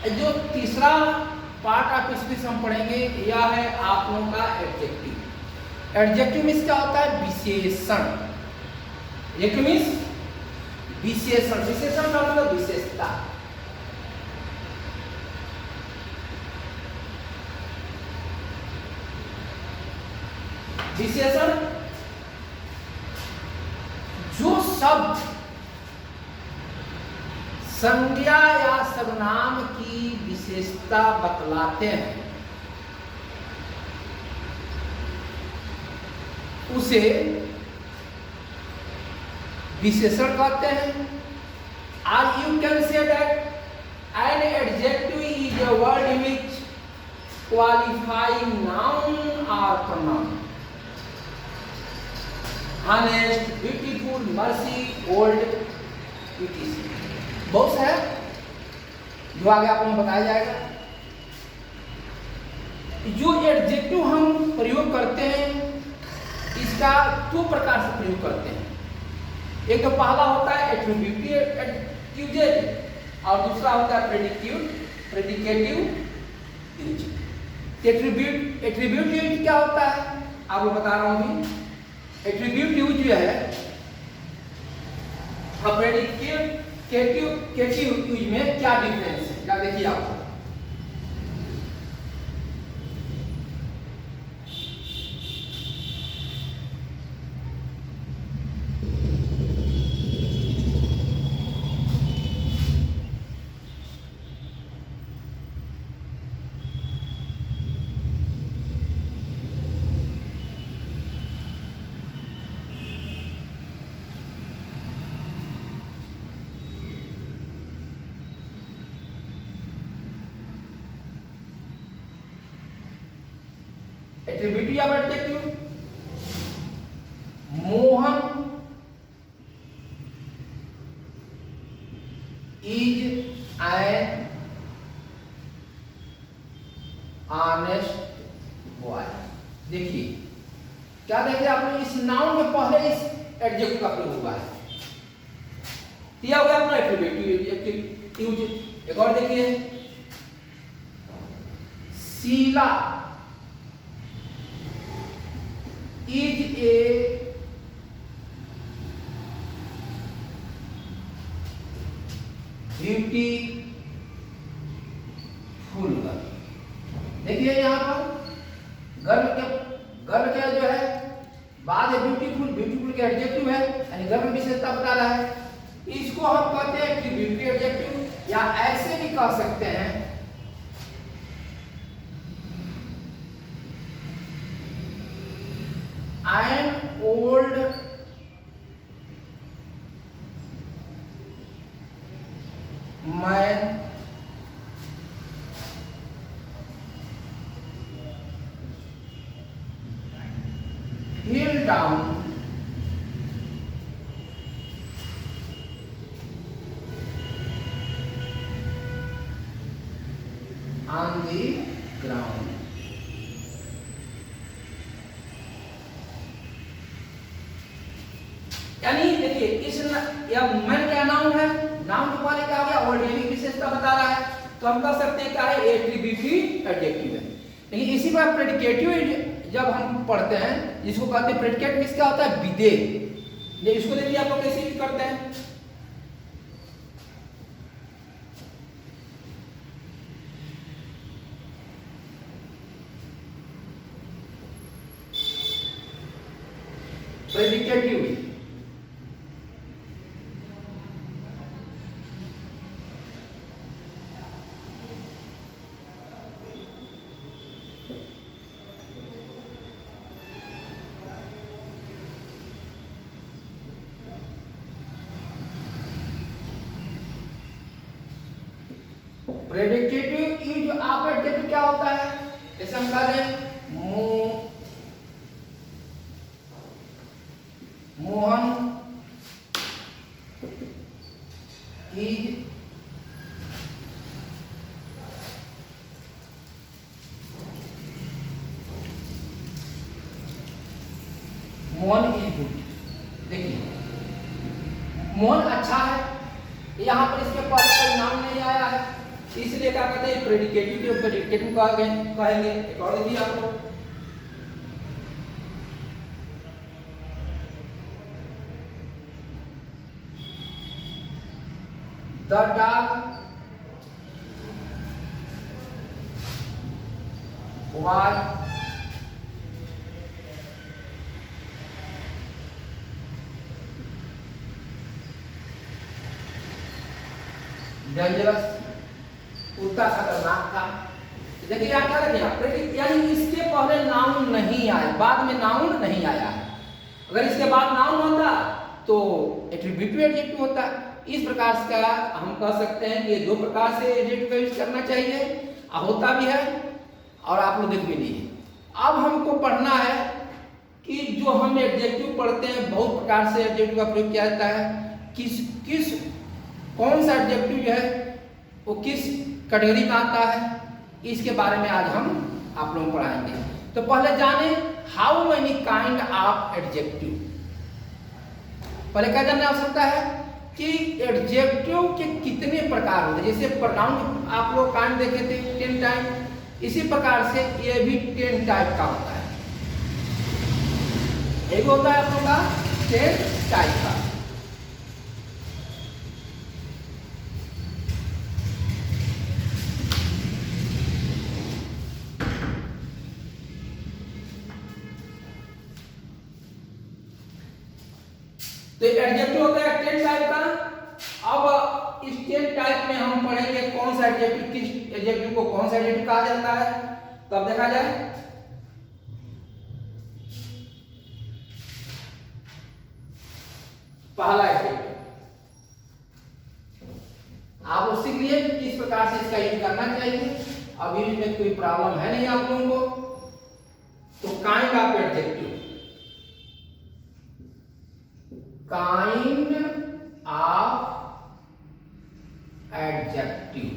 जो तीसरा part of speech हम पढ़ेंगे यह है आप लोगों का एडजेक्टिव। एडजेक्टिव मीन्स क्या होता है? विशेषण। एडजेक्टिव मीन्स विशेषण। विशेषण का मतलब विशेषता। विशेषण जो शब्द संज्ञा या सर्वनाम की विशेषता बतलाते हैं उसे विशेषण कहते हैं। और you can say that an adjective is a word which qualifying noun और pronoun. Honest, beautiful, mercy, old, etc। बहुत है जो आगे आप लोगों को बताया जाएगा। जो एडजेक्टिव हम प्रयोग करते हैं इसका दो प्रकार से प्रयोग करते हैं। एक तो पहला होता है एट्रीब्यूटिव और दूसरा होता है प्रेडिकेटिव यूज। एट्रीब्यूटिव यूज क्या होता है आपको बता रहा हूं अभी। एट्रीब्यूट यूज जो है और प्रेडिकेटिव यूज में क्या डिफरेंस है क्या देखिए आप। एट्रीब्यूटिव या adjective. Mohan is an honest boy. देखिए क्या देखिए आपने इस नाउन में पहले इस एडजेक्टिव का प्रयोग हुआ है। दिया हुआ अपना एट्रीब्यूटिव। एक और देखिए Sheila is a beautiful girl। देखिए यहाँ पर गर्ल के जो है बाद ब्यूटीफुल के एडजेक्टिव है यानी गर्ल में विशेषता बता रहा है। इसको हम कहते हैं कि ब्यूटी एडजेक्टिव या ऐसे भी कह सकते हैं an old man fell down on the ground। यानी देखिए इस मैन क्या नाउन है, नाउन के पहले क्या हो गया ऑर्डिनरी विशेषता बता रहा है तो हम कह सकते हैं क्या है एट्रीब्यूटिव एडजेक्टिव है। लेकिन इसी पर प्रेडिकेटिव जब हम पढ़ते हैं जिसको कहते हैं प्रेडिकेट मींस क्या होता है विधेय। ये इसको देखिए आप लोग कैसे यूज करते हैं। प्रेडिकेटिव प्रेडिकेटिव यूज आप एडजेक्टिव क्या होता है जैसे हम कह रहे हैं मोहन इज गुड। देखिए मोहन अच्छा है, यहाँ पर इसके पास कोई नाम नहीं आया है इसलिए क्या कहते हैं प्रेडिकेटिव के प्रेडिकेटिव कहेंगे। एक और देखिए आप लोग, द डॉग वाज डेंजरस, कुत्ता खतरनाक था। देखिए क्या क्या लगे प्रेडिक्ट, यानी इसके पहले नाउन नहीं आया, बाद में नाउन नहीं आया है। अगर इसके बाद नाउन होता तो एट्रीब्यूटिव एडजेक्टिव होता। इस प्रकार से हम कह सकते हैं कि दो प्रकार से एडजेक्टिव का यूज करना चाहिए, होता भी है और आप लोग देख भी नहीं है। अब हमको पढ़ना है कि जो हम एडजेक्टिव पढ़ते हैं, बहुत प्रकार से एडजेक्टिव का प्रयोग किया जाता है, किस कौन सा एडजेक्टिव जो है वो किस कैटेगरी में आता है, इसके बारे में आज हम आप लोगों को पढ़ाएंगे। तो पहले जाने how many kind of adjective. पहले क्या जानने आवश्यकता है कि एडजेक्टिव के कितने प्रकार होते हैं। जैसे प्रोनाउन आप लोग काइंड देखे थे 10 टाइप, इसी प्रकार से ये भी 10 टाइप का होता है। एक होता है आप लोग का 10 टाइप का। तो एडजेक्टिव होता है 10 टाइप का। अब इस 10 टाइप में हम पढ़ेंगे कौन सा एडजेक्टिव, किस एडजेक्टिव को कौन सा एडजेक्टिव कहा जाता है। तो अब देखा जाए, पहला एडजेक्टिव आप लोग सीख लिए किस प्रकार से इसका यूज करना चाहिए। अभी में कोई प्रॉब्लम है नहीं आप लोगों को। तो kind of adjective, kind of adjective,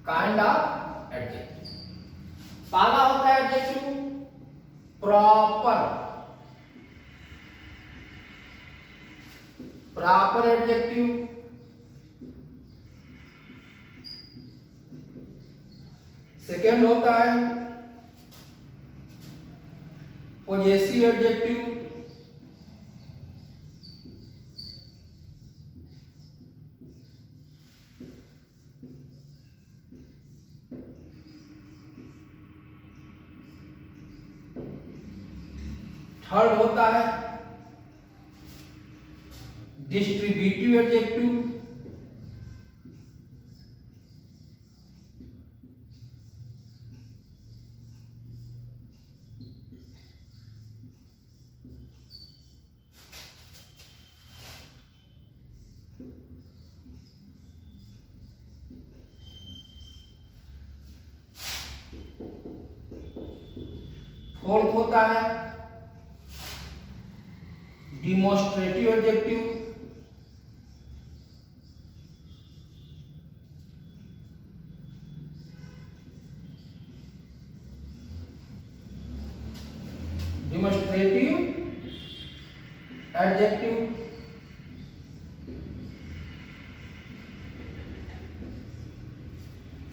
kind of adjective. पहला होता है adjective proper, proper adjective. Second होता है पॉजेसिव एडजेक्टिव। थर्ड होता है डिस्ट्रीब्यूटिव एडजेक्टिव। फोर्थ होता है demonstrative adjective. Demonstrative adjective.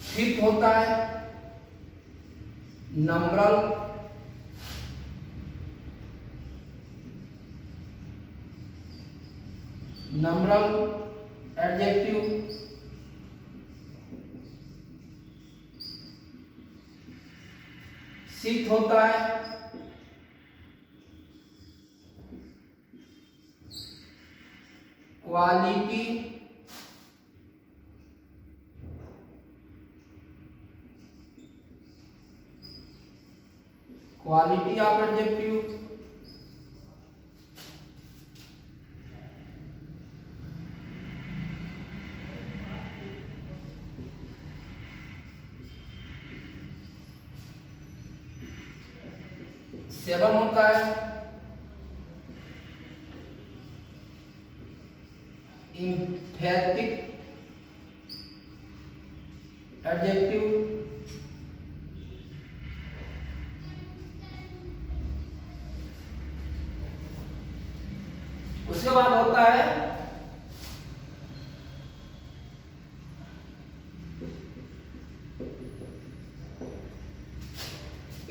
Fifth होता है नंबरल नंबरल एडजेक्टिव। सिक्स्थ होता है quality quality of adjective. Seven होता है एम्फैटिक एडजेक्टिव। उसके बाद होता है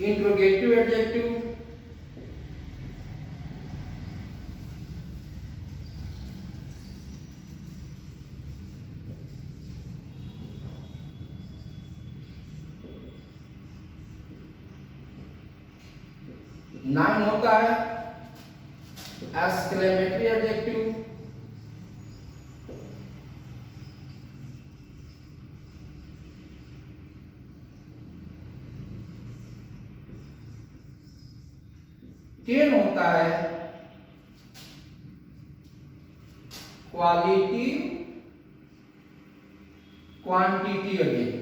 इंट्रोगेटिव एडजेक्टिव, नाउन होता है एक्सक्लेमेटरी एडजेक्टिव, टेन होता है क्वालिटी क्वांटिटी एडजेक्टिव,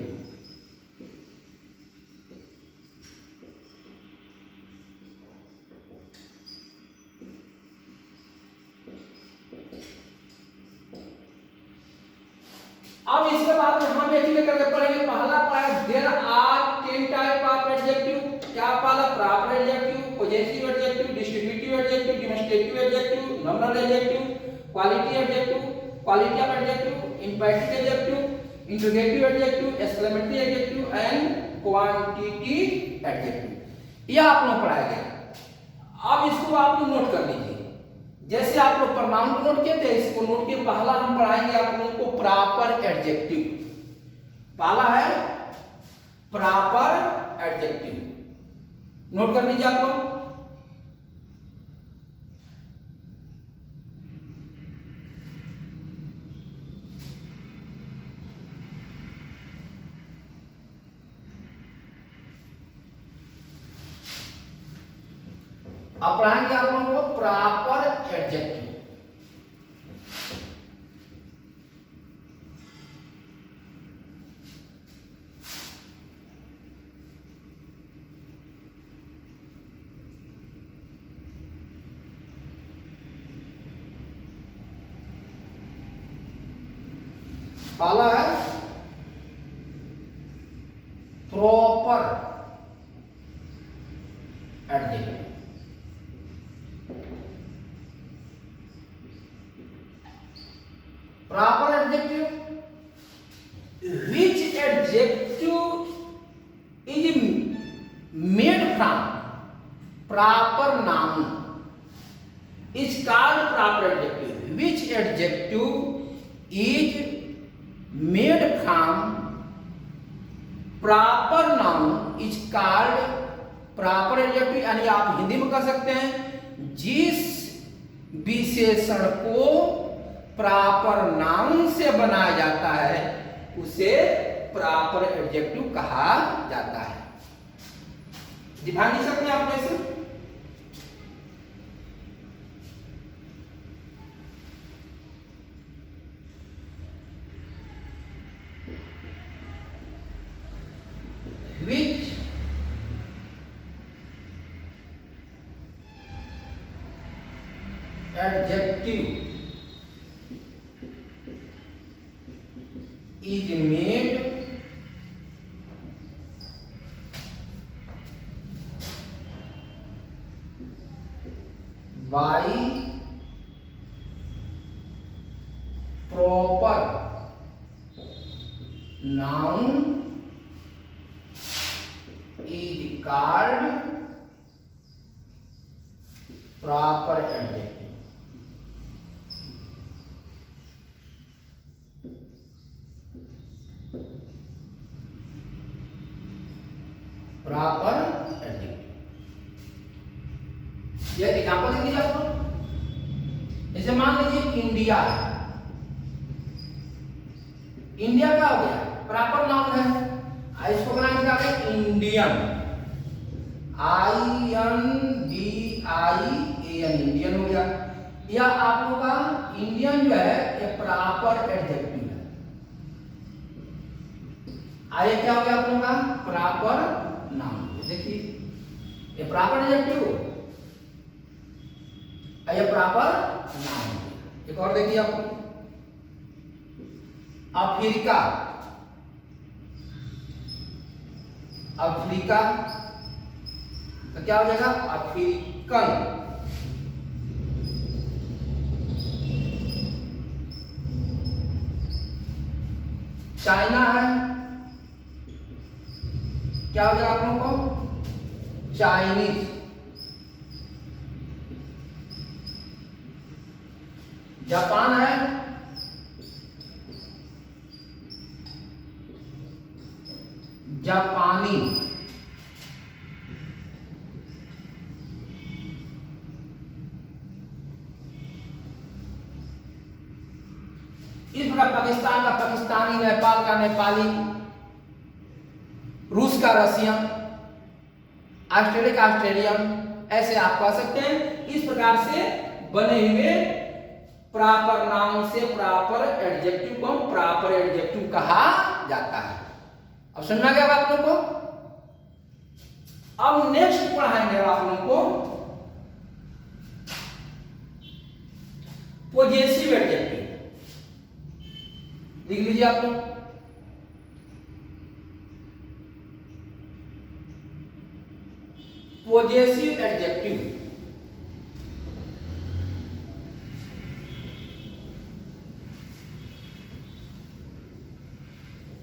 अब इसके बाद हम एक एक करके पढ़ेंगे। पहला पढ़ा there are 10 type of adjective. क्या पहला? Proper adjective, positive adjective, distributive adjective, demonstrative adjective, nominal adjective, quality adjective, quality of adjective, imperative adjective, interrogative adjective, exclamatory adjective and quantity adjective. यह आप लोग पढ़ाया गया। अब इसको आप लोग नोट कर लीजिए। जैसे आप लोग प्रमाण को नोट किए थे, इसको नोट किए। पहला हम पढ़ाएंगे आप लोगों को प्रॉपर एडजेक्टिव। पहला है प्रॉपर एडजेक्टिव, नोट कर लीजिए आप लोग। अब पढ़ाएंगे आप लोगों को प्रॉपर एडजेक्टिव। पहला है proper adjective. Proper adjective, which adjective is made from proper noun is called proper adjective. Which adjective is made from proper noun is called proper adjective। यानी आप हिंदी में कह सकते हैं जिस विशेषण को प्रॉपर नाउन से बनाया जाता है उसे प्रॉपर एडजेक्टिव कहा जाता है। ध्यान दे सकते हैं आप कैसे? Which adjective is made by proper noun is called proper adjective। Proper adjective. ये एग्जांपल दे दीजिए आपको। जैसे मान लीजिए इंडिया है। इंडिया क्या हो गया? प्रॉपर नाउन है। इसको बनाएंगे क्या है? इंडियन, INDIAN, इंडियन हो गया। या आप लोग का इंडियन जो है ये प्रॉपर एडजेक्टिव है। आइए क्या हो गया आप लोगों का? Proper noun. देखिए ये प्रॉपर एडजेक्टिव, ये प्रॉपर नाउन। एक और देखिए आप, अफ्रीका, अफ्रीका तो क्या हो जाएगा? अफ्रीकन। चाइना है, क्या हो जाएगा आप लोगों को? चाइनीज, जापान है, जापानी, इस प्रकार पाकिस्तान का पाकिस्तानी, नेपाल का नेपाली, रूस का रसियन, ऑस्ट्रेलिया का ऑस्ट्रेलियन, ऐसे आप कह सकते हैं। इस प्रकार से बने हुए प्रॉपर नाउन से प्रॉपर एडजेक्टिव को हम प्रॉपर एडजेक्टिव कहा जाता है। अब समझ में गया आप लोगों को? अब नेक्स्ट पढ़ाएंगे आप लोगों को पॉजेसिव एडजेक्टिव। लिख लीजिए आप लोग, पॉजेसिव एडजेक्टिव।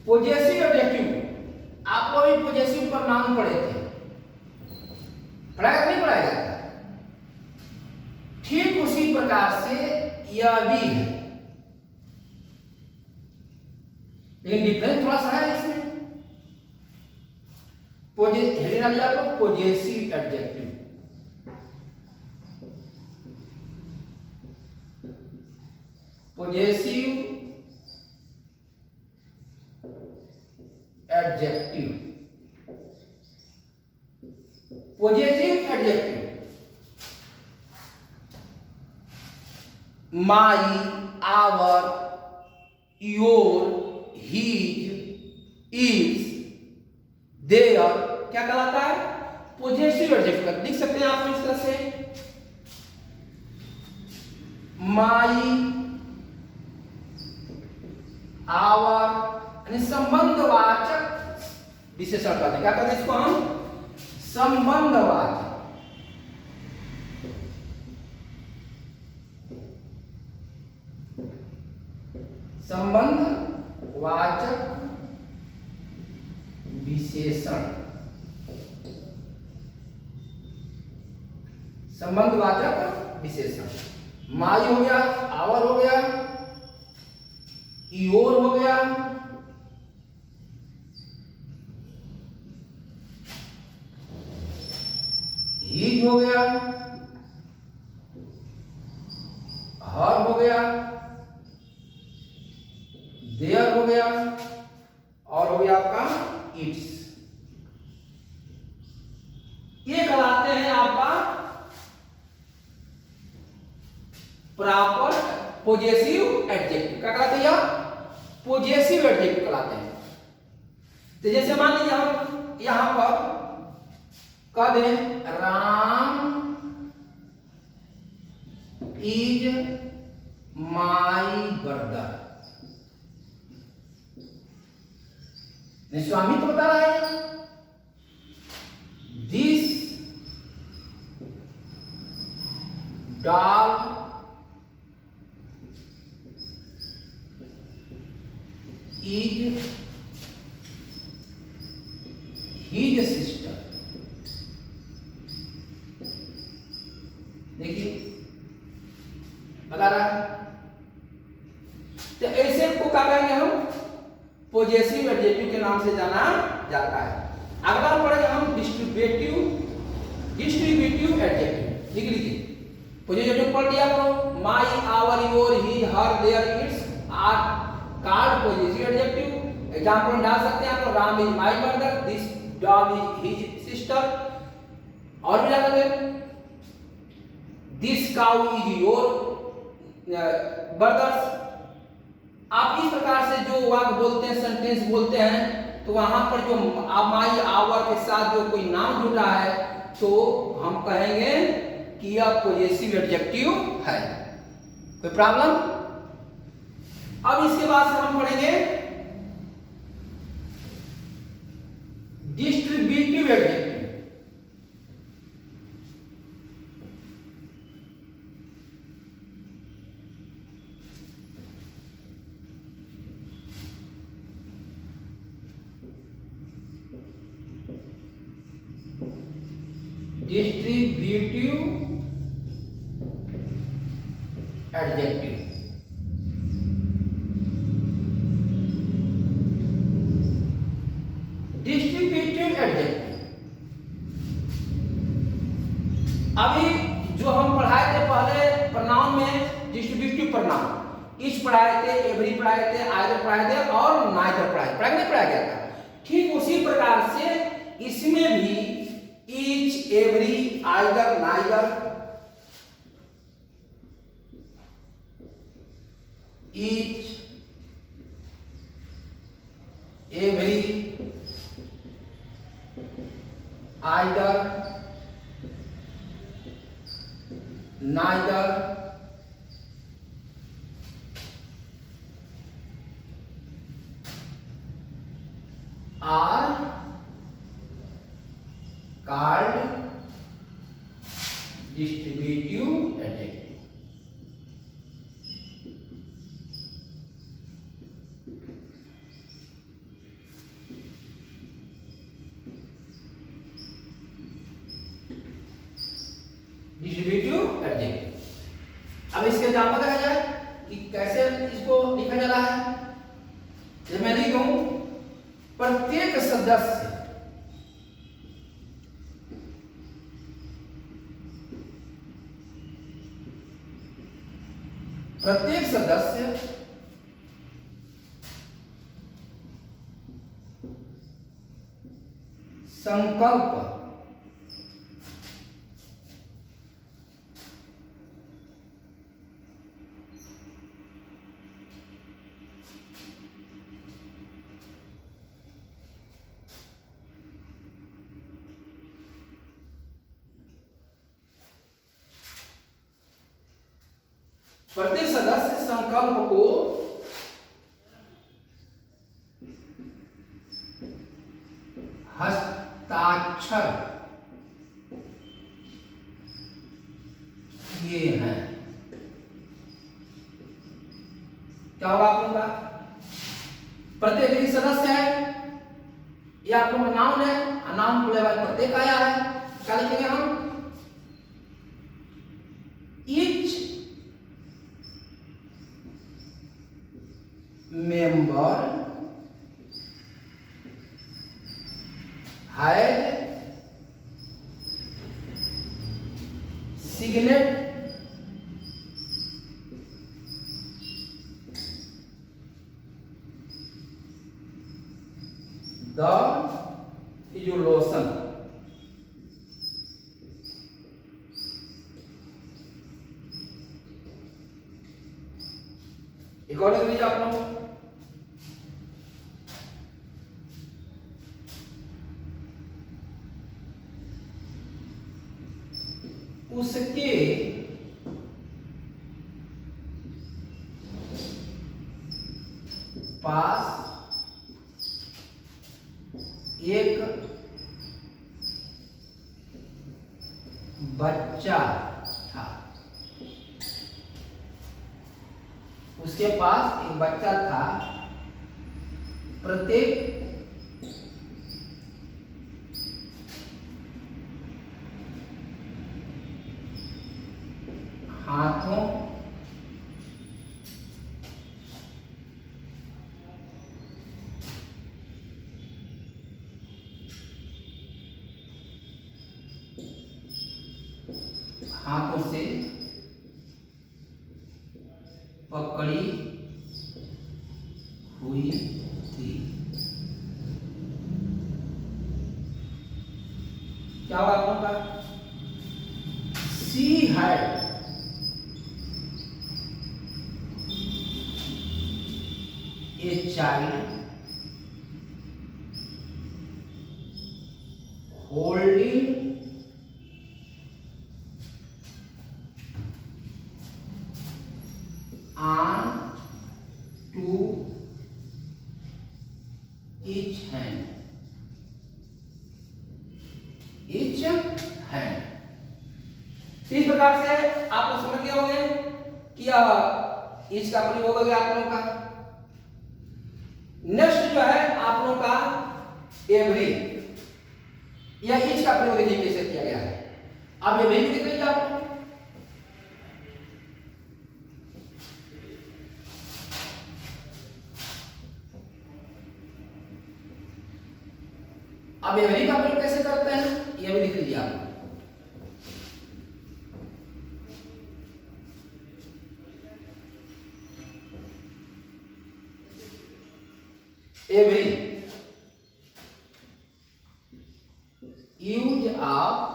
पॉजेसिव एडजेक्टिव आप लोग भी पॉजेसिव पर नाउन पढ़े थे, पढ़ाया नहीं पढ़ाया जाता? ठीक उसी प्रकार से यह भी है, लेकिन डिफरेंस थोड़ा सा है इसमें। Possessive adjective, possessive adjective, possessive adjective my, our, your, his, its, their क्या कहलाता है? Possessive adjective. लिख सकते हैं आप इस तरह से, माई, आवर यानी संबंधवाचक विशेषण कहते हैं। क्या कहते हैं इसको हम? संबंधवाचक, संबंधवाचक विशेषण, संबंधवाचक विशेषण। माई हो गया, आवर हो गया, योर हो गया, हीज हो गया, हर हो गया, देयर हो गया, और हो गया आपका इट्स। ये कहलाते हैं आपका प्रॉपर पॉजेसिव एडजेक्टिव। क्या कहलाते हैं? पॉजेसिव एडजेक्टिव कहलाते हैं। तो जैसे मान लीजिए हम यहां पर कह दें राम इज माई ब्रदर, स्वामी तो बता रहा है this dog is his sister. देखिए बता रहा है। तो ऐसे को क्या कहेंगे हम? पॉजेसिव एडजेक्टिव के नाम से जाना जाता है। अगला पढ़ेंगे हम डिस्ट्रीब्यूटिव एडजेक्टिव। लिख लीजिए, पॉजेसिव पढ़ लिया करो। My, our, your, he, her, their, its are called possessive adjective. Example डाल सकते हैं आप। Ram is my brother, this dog is his sister. और भी डाल सकते हैं, this cow is your brother's. आप इस प्रकार से जो वाक्य बोलते हैं, सेंटेंस बोलते हैं, तो वहां पर जो माई, आवर के साथ जो कोई नाम जुड़ा है तो हम कहेंगे कि यह पॉजेसिव एडजेक्टिव है। कोई प्रॉब्लम? अब इसके बाद से हम पढ़ेंगे distributive adjective. Distributive adjective. Distributive adjective अभी जो हम पढ़ाए थे पहले प्रनाउन में, डिस्ट्रीब्यूटिव प्रनाउन, ईच पढ़ाए थे, एवरी पढ़ाए थे, आइदर पढ़ाए थे और नाइदर पढ़ाया गया था। ठीक उसी प्रकार से इसमें भी each, every, either, neither, each, every, either, neither, are called distributive adjective। Distributive adjective. अब इसके एग्जाम्पल देखा जाए कि कैसे इसको लिखा जा रहा है। जब मैं लिखूं प्रत्येक सदस्य, प्रत्येक सदस्य संकल्प प्रत्येक सदस्य संकल्प को हस्ताक्षर किए हैं। क्या होगा आप लोगों का? प्रत्येक एक सदस्य है, ये आप लोगों का नाम है, नाम बोले बाद प्रत्येक आया है, क्या लिखेंगे हम? Each member had signed the resolution। एक और लीजिए आप लोग, उसके पास एक बच्चा था। उसके पास एक बच्चा था। प्रत्येक हाथों से पकड़ी हुई थी। क्या हुआ आप लोगों का? She had a child holding on to each hand। each hand इस प्रकार से आप लोग समझ गए होंगे कि each का प्रयोग हो गया आप लोगों का। नेक्स्ट जो है आप लोगों का एवरी या ईच का प्रयोग देखिए कैसे किया गया है। अब ये भी दिख रही है आपको, अब एवरी का प्रयोग कैसे करते हैं ये भी दिख लीजिए आपको। Every use of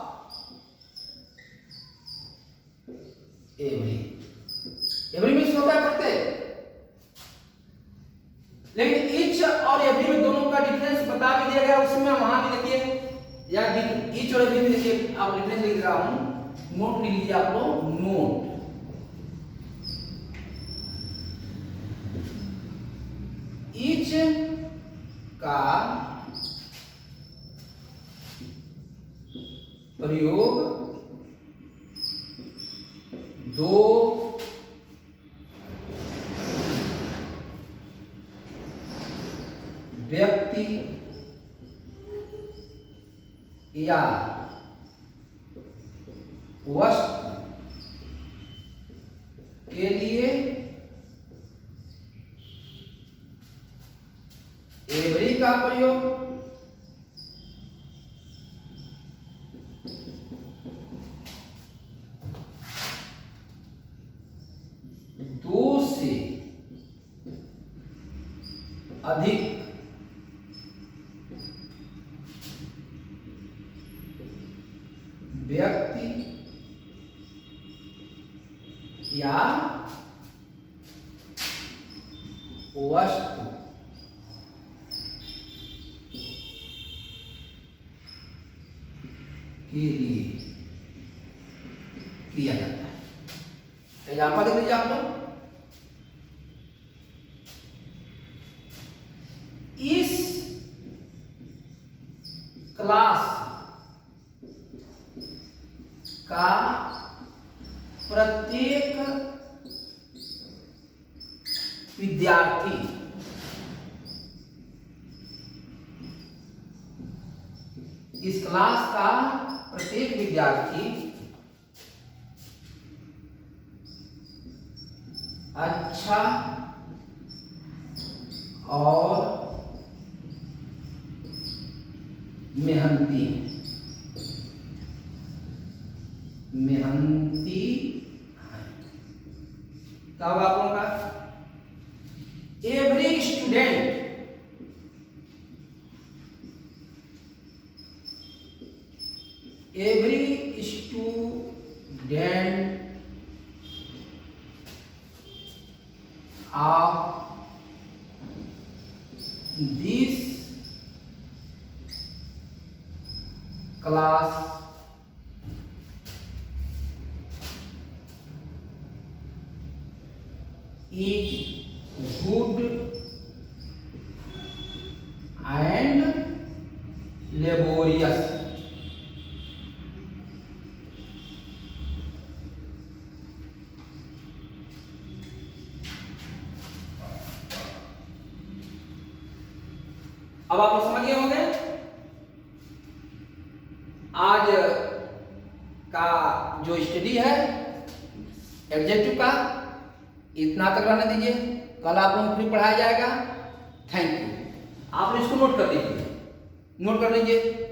every, every means होता है प्रत्येक, लेकिन ईच और एवरी में दोनों का डिफरेंस बता भी दिया गया उसमें, वहां भी देखिए या ईच और एवरी में देखिए आप डिफरेंस लिख रहा हूं, नोट लिख लीजिए आप लोग, नोट ईच का प्रयोग दो व्यक्ति या वस्तु के लिए एवरी का प्रयोग दो से अधिक व्यक्ति या वस्तु के लिए किया जाता है। एग्जाम्पल देख लीजिए आप लोग, इस क्लास का प्रत्येक विद्यार्थी इस क्लास का प्रत्येक विद्यार्थी अच्छा और मेहनती है। कब आप लोगों का every student of this class is good and laborious. अब आप समझ गए होंगे आज का जो स्टडी है एडजेक्टिव का, इतना तक रहने दीजिए, कल आप लोगों को फिर पढ़ाया जाएगा। Thank you. आपने इसको नोट कर लीजिए, नोट कर लीजिए।